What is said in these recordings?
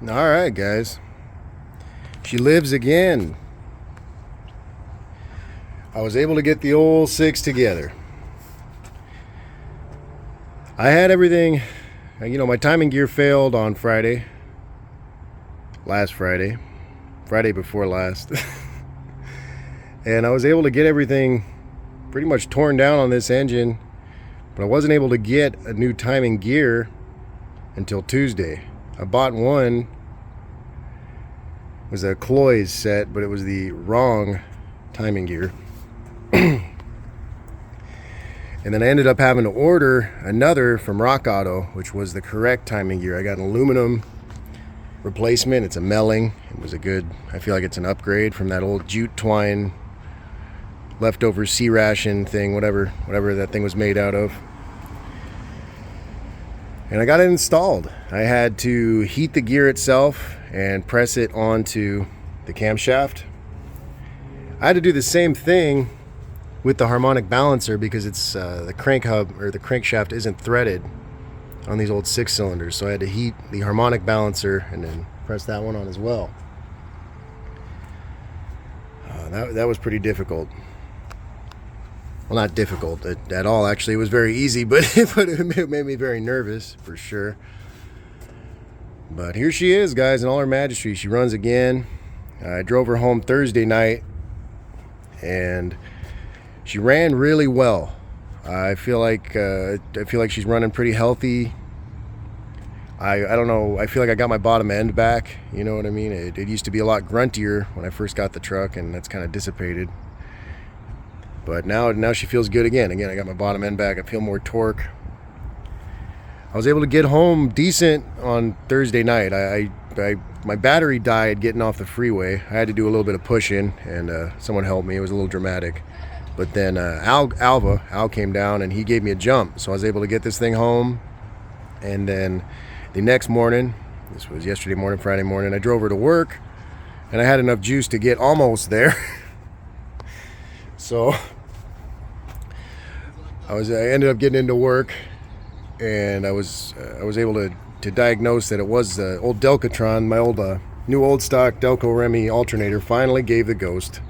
Alright, guys. She lives again. I was able to get the old six together. I had everything, my timing gear failed on Friday. Last Friday. Friday before last. And I was able to get everything pretty much torn down on this engine, but I wasn't able to get a new timing gear until Tuesday. I bought one. It was a Cloys set, but it was the wrong timing gear. And then I ended up having to order another from Rock Auto, which was the correct timing gear. I got an aluminum replacement. It's a Melling. It was I feel like it's an upgrade from that old jute twine leftover sea ration thing, whatever that thing was made out of. And I got it installed. I had to heat the gear itself and press it onto the camshaft. I had to do the same thing with the harmonic balancer because it's the crank hub or the crankshaft isn't threaded on these old 6-cylinders, so I had to heat the harmonic balancer and then press that one on as well. That was pretty difficult. Well, not difficult at all, actually. It was very easy, but it made me very nervous, for sure. But here she is, guys, in all her majesty. She runs again. I drove her home Thursday night, and she ran really well. I feel like she's running pretty healthy. I don't know. I feel like I got my bottom end back. You know what I mean? It used to be a lot gruntier when I first got the truck, and that's kind of dissipated. But now she feels good again. Again, I got my bottom end back. I feel more torque. I was able to get home decent on Thursday night. My battery died getting off the freeway. I had to do a little bit of pushing, and someone helped me. It was a little dramatic. But then Al came down, and he gave me a jump. So I was able to get this thing home. And then the next morning, this was yesterday morning, Friday morning, I drove her to work, and I had enough juice to get almost there. So I ended up getting into work, and I was able to diagnose that it was old Delcatron, my new old stock Delco Remy alternator finally gave the ghost.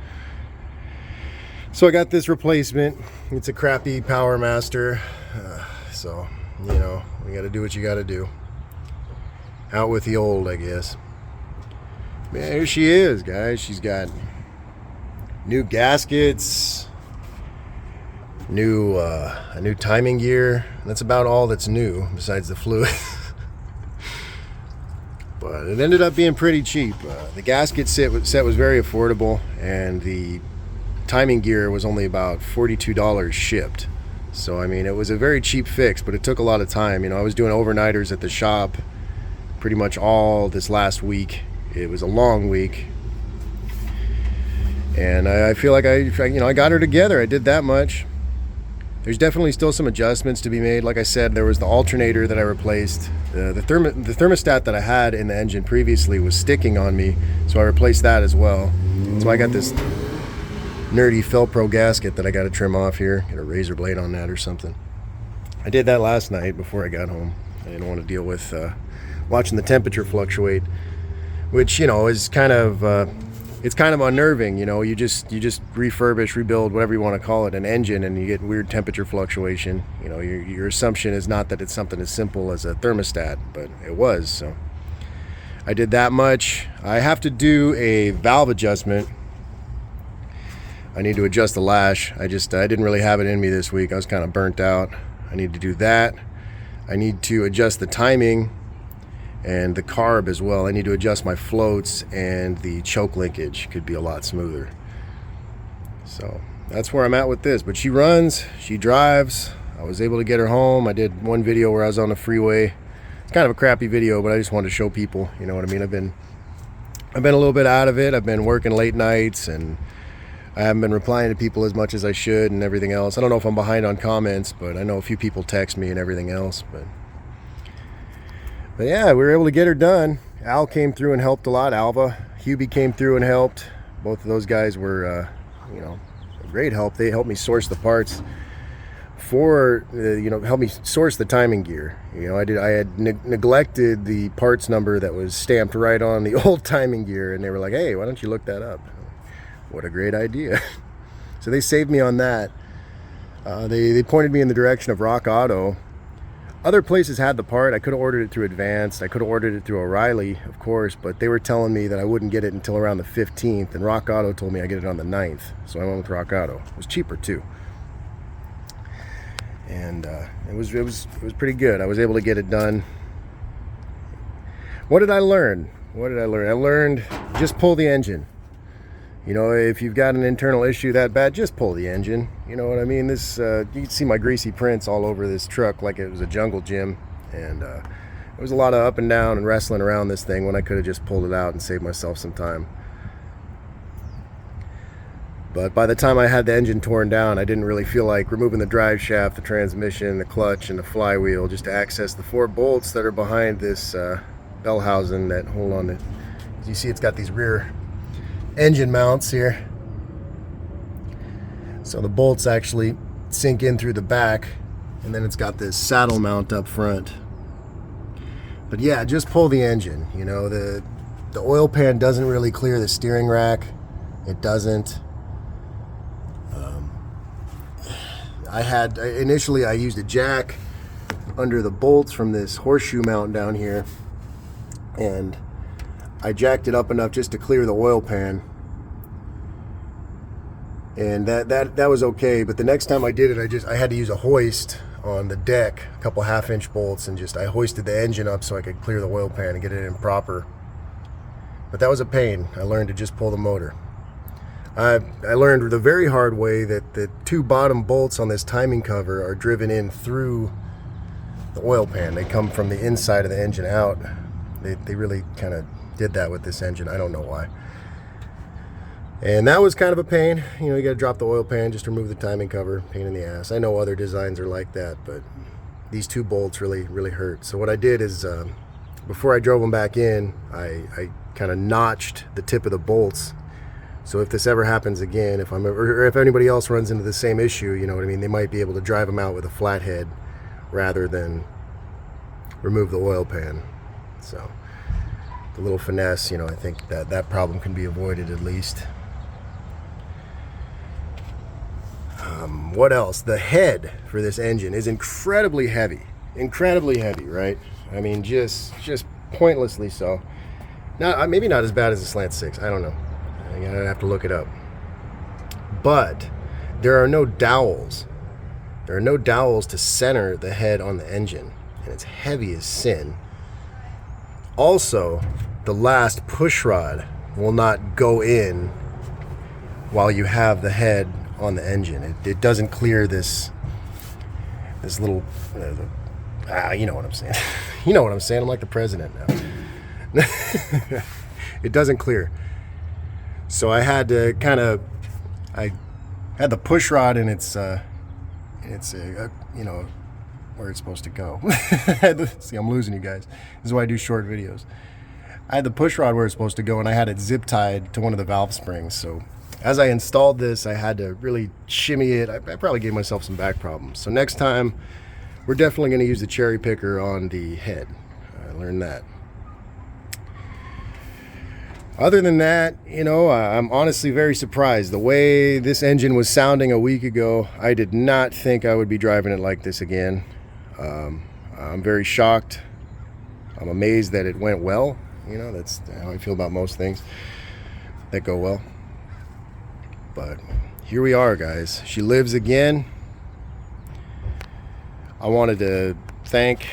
So I got this replacement. It's a crappy Power Master, so we got to do what you got to do. Out with the old, I guess. Man, here she is, guys. She's got new gaskets, a new timing gear. That's about all that's new besides the fluid. But it ended up being pretty cheap. The gasket set was very affordable, and the timing gear was only about $42 shipped. So I mean, it was a very cheap fix, but it took a lot of time. I was doing overnighters at the shop pretty much all this last week. It was a long week. And I feel like I got her together. I did that much. There's definitely still some adjustments to be made. Like I said, there was the alternator that I replaced. The thermostat that I had in the engine previously was sticking on me, so I replaced that as well. So I got this nerdy Felpro gasket that I got to trim off here. Get a razor blade on that or something. I did that last night before I got home. I didn't want to deal with watching the temperature fluctuate, which is kind of it's kind of unnerving. You just refurbish, rebuild, whatever you want to call it, an engine, and you get weird temperature fluctuation. Your assumption is not that it's something as simple as a thermostat, but it was. So I did that much. I have to do a valve adjustment. I need to adjust the lash. I didn't really have it in me this week. I was kind of burnt out. I need to do that. I need to adjust the timing and the carb as well. I need to adjust my floats, and the choke linkage could be a lot smoother. So that's where I'm at with this. But she runs, she drives. I was able to get her home. I did one video where I was on the freeway. It's kind of a crappy video, but I just wanted to show people, you know what I mean? I've been a little bit out of it. I've been working late nights, and I haven't been replying to people as much as I should and everything else. I don't know if I'm behind on comments, but I know a few people text me and everything else. But yeah, we were able to get her done. Al came through and helped a lot. Hubie came through and helped. Both of those guys were, great help. They helped me source the parts for help me source the timing gear. I had neglected the parts number that was stamped right on the old timing gear, and they were like, hey, why don't you look that up? What a great idea. So they saved me on that. They pointed me in the direction of Rock Auto. Other places had the part. I could have ordered it through Advanced. I could have ordered it through O'Reilly, of course, but they were telling me that I wouldn't get it until around the 15th, and Rock Auto told me I get it on the 9th. So I went with Rock Auto. It was cheaper too. And it was pretty good. I was able to get it done. What did I learn? I learned just pull the engine. If you've got an internal issue that bad, just pull the engine. You know what I mean? This you can see my greasy prints all over this truck like it was a jungle gym, and there was a lot of up and down and wrestling around this thing when I could have just pulled it out and saved myself some time. But by the time I had the engine torn down, I didn't really feel like removing the drive shaft, the transmission, the clutch, and the flywheel just to access the 4 bolts that are behind this bell housing that hold on to. As you see, it's got these rear engine mounts here. So the bolts actually sink in through the back, and then it's got this saddle mount up front. But yeah, just pull the engine. The oil pan doesn't really clear the steering rack. It doesn't. Initially I used a jack under the bolts from this horseshoe mount down here, and I jacked it up enough just to clear the oil pan, and that was okay. But the next time I did it, I had to use a hoist on the deck, a couple 1/2-inch bolts, and I hoisted the engine up so I could clear the oil pan and get it in proper. But that was a pain. I learned to just pull the motor. I learned the very hard way that the 2 bottom bolts on this timing cover are driven in through the oil pan. They come from the inside of the engine out. They really kind of did that with this engine. I don't know why. And that was kind of a pain. You got to drop the oil pan, just remove the timing cover. Pain in the ass. I know other designs are like that, but these 2 bolts really hurt. So what I did is, before I drove them back in, I kind of notched the tip of the bolts. So if this ever happens again, if anybody else runs into the same issue, you know what I mean, they might be able to drive them out with a flathead rather than remove the oil pan. So the little finesse, I think that problem can be avoided at least. What else? The head for this engine is incredibly heavy, right? I mean, just pointlessly so. Now, maybe not as bad as the Slant 6. I don't know. I'd have to look it up. But there are no dowels. There are no dowels to center the head on the engine, and it's heavy as sin. Also, the last push rod will not go in while you have the head on the engine. It doesn't clear this little you know what I'm saying. You know what I'm saying. I'm like the president now. It doesn't clear. So I had to I had the push rod in its where it's supposed to go. See, I'm losing you guys. This is why I do short videos. I had the push rod where it's supposed to go, and I had it zip tied to one of the valve springs. So as I installed this, I had to really shimmy it. I probably gave myself some back problems. So next time, we're definitely going to use the cherry picker on the head. I learned that. Other than that, I'm honestly very surprised. The way this engine was sounding a week ago, I did not think I would be driving it like this again. I'm very shocked. I'm amazed that it went well. That's how I feel about most things that go well. But here we are, guys. She lives again. I wanted to thank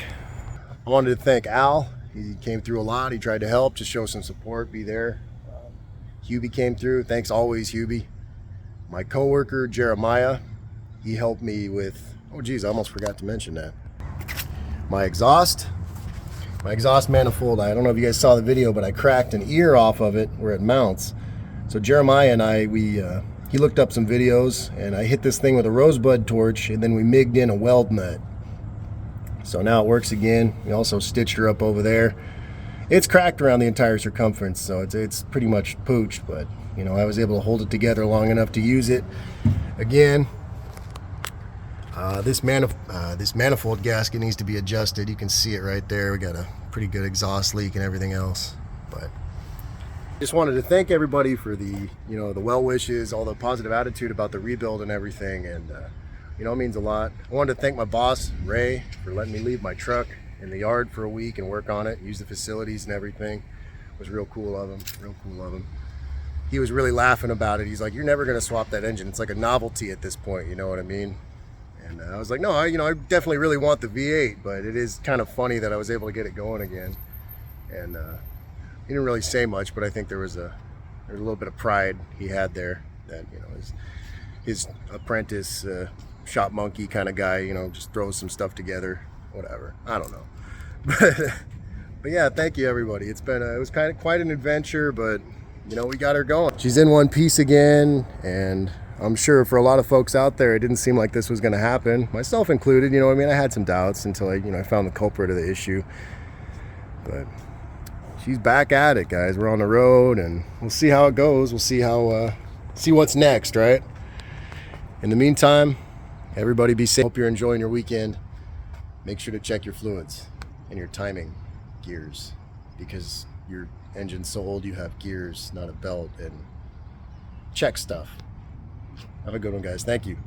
Al. He came through a lot. He tried to help, just show some support, be there. Hubie came through. Thanks always, Hubie. My coworker, Jeremiah, he helped me with, oh geez, I almost forgot to mention that. My exhaust manifold. I don't know if you guys saw the video, but I cracked an ear off of it where it mounts. So Jeremiah and I, he looked up some videos, and I hit this thing with a rosebud torch, and then we migged in a weld nut. So now it works again. We also stitched her up over there. It's cracked around the entire circumference, so it's pretty much pooched, but I was able to hold it together long enough to use it again. This manifold gasket needs to be adjusted. You can see it right there. We got a pretty good exhaust leak and everything else. But just wanted to thank everybody for the the well wishes, all the positive attitude about the rebuild and everything, and it means a lot. I wanted to thank my boss Ray for letting me leave my truck in the yard for a week and work on it, use the facilities and everything. It was real cool of him. Real cool of him. He was really laughing about it. He's like, "You're never gonna swap that engine. It's like a novelty at this point." You know what I mean? And I was like, "No, I definitely really want the V8, but it is kind of funny that I was able to get it going again." And he didn't really say much, but I think there was a little bit of pride he had there that his apprentice shop monkey kind of guy just throws some stuff together, whatever. I don't know, but yeah, thank you everybody. It was quite an adventure, but we got her going. She's in one piece again, and I'm sure for a lot of folks out there, it didn't seem like this was going to happen, myself included. I had some doubts until I found the culprit of the issue. But she's back at it, guys. We're on the road, and we'll see how it goes. We'll see what's next, right? In the meantime, everybody be safe. Hope you're enjoying your weekend. Make sure to check your fluids and your timing gears, because your engine's so old you have gears, not a belt, and check stuff. Have a good one, guys. Thank you.